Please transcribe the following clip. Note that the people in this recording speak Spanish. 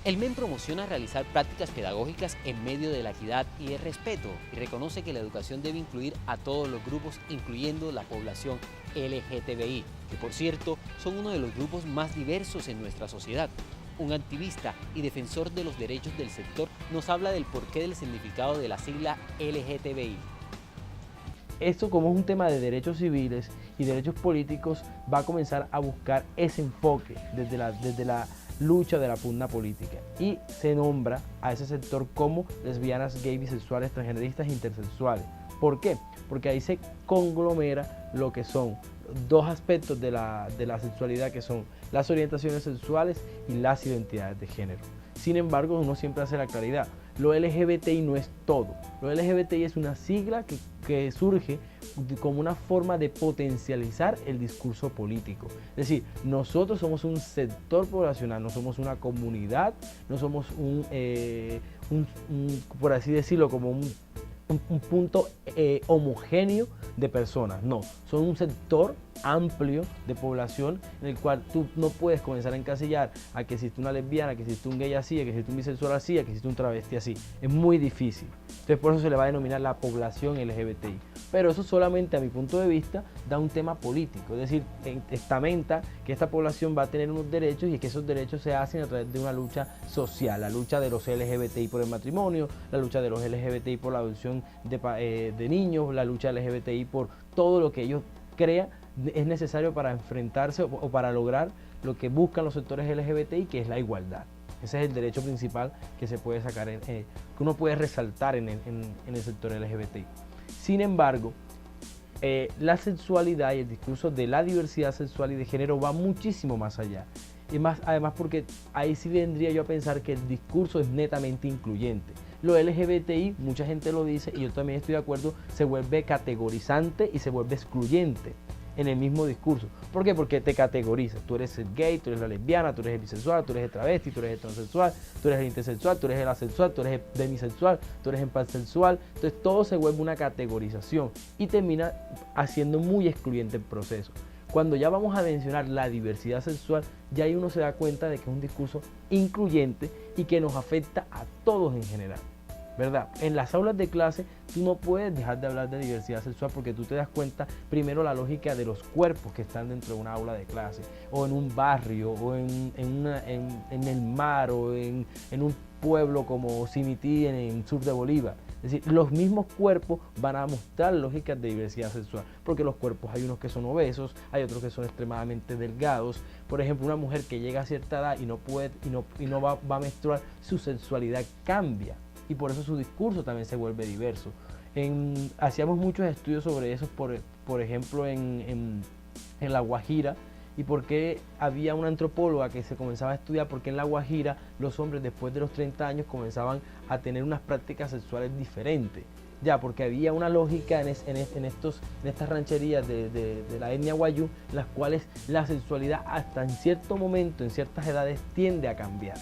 El MEN promociona realizar prácticas pedagógicas en medio de la equidad y el respeto y reconoce que la educación debe incluir a todos los grupos, incluyendo la población LGTBI, que por cierto son uno de los grupos más diversos en nuestra sociedad. Un activista y defensor de los derechos del sector nos habla del porqué del significado de la sigla LGTBI. Esto, como es un tema de derechos civiles y derechos políticos, va a comenzar a buscar ese enfoque desde la lucha de la pugna política, y se nombra a ese sector como lesbianas, gays, bisexuales, transgeneristas e intersexuales. ¿Por qué? Porque ahí se conglomera lo que son dos aspectos de la sexualidad, que son las orientaciones sexuales y las identidades de género. Sin embargo, uno siempre hace la claridad: lo LGBTI no es todo. Lo LGBTI es una sigla que surge como una forma de potencializar el discurso político. Es decir, nosotros somos un sector poblacional, no somos una comunidad, no somos por así decirlo, como un punto homogéneo de personas. No, son un sector amplio de población en el cual tú no puedes comenzar a encasillar a que existe una lesbiana, que existe un gay así, a que existe un bisexual así, a que existe un travesti así. Es muy difícil. Entonces por eso se le va a denominar la población LGBTI. Pero eso solamente, a mi punto de vista, da un tema político. Es decir, estamenta que esta población va a tener unos derechos, y que esos derechos se hacen a través de una lucha social. La lucha de los LGBTI por el matrimonio, la lucha de los LGBTI por la adopción de niños, la lucha LGBTI por todo lo que ellos crean es necesario para enfrentarse o para lograr lo que buscan los sectores LGBTI, que es la igualdad. Ese es el derecho principal que se puede sacar, que uno puede resaltar en el sector LGBTI. Sin embargo, la sexualidad y el discurso de la diversidad sexual y de género va muchísimo más allá. Y además porque ahí sí vendría yo a pensar que el discurso es netamente incluyente. Lo LGBTI, mucha gente lo dice, y yo también estoy de acuerdo, se vuelve categorizante y se vuelve excluyente en el mismo discurso. ¿Por qué? Porque te categorizas. Tú eres el gay, tú eres la lesbiana, tú eres el bisexual, tú eres el travesti, tú eres el transexual, tú eres el intersexual, tú eres el asexual, tú eres el demisexual, tú eres el pansexual. Entonces todo se vuelve una categorización y termina haciendo muy excluyente el proceso. Cuando ya vamos a mencionar la diversidad sexual, ya ahí uno se da cuenta de que es un discurso incluyente y que nos afecta a todos en general, ¿verdad? En las aulas de clase tú no puedes dejar de hablar de diversidad sexual, porque tú te das cuenta primero la lógica de los cuerpos que están dentro de una aula de clase, o en un barrio, o en el mar, o en un pueblo como Simití en el sur de Bolívar. Es decir, los mismos cuerpos van a mostrar lógicas de diversidad sexual, porque los cuerpos, hay unos que son obesos, hay otros que son extremadamente delgados. Por ejemplo, una mujer que llega a cierta edad y no va a menstruar, su sexualidad cambia, y por eso su discurso también se vuelve diverso. Hacíamos muchos estudios sobre eso, por ejemplo, en La Guajira, y por qué había una antropóloga que se comenzaba a estudiar por qué en La Guajira los hombres después de los 30 años comenzaban a tener unas prácticas sexuales diferentes. Ya, porque había una lógica en estas rancherías de la etnia guayú, en las cuales la sexualidad hasta en cierto momento, en ciertas edades, tiende a cambiar.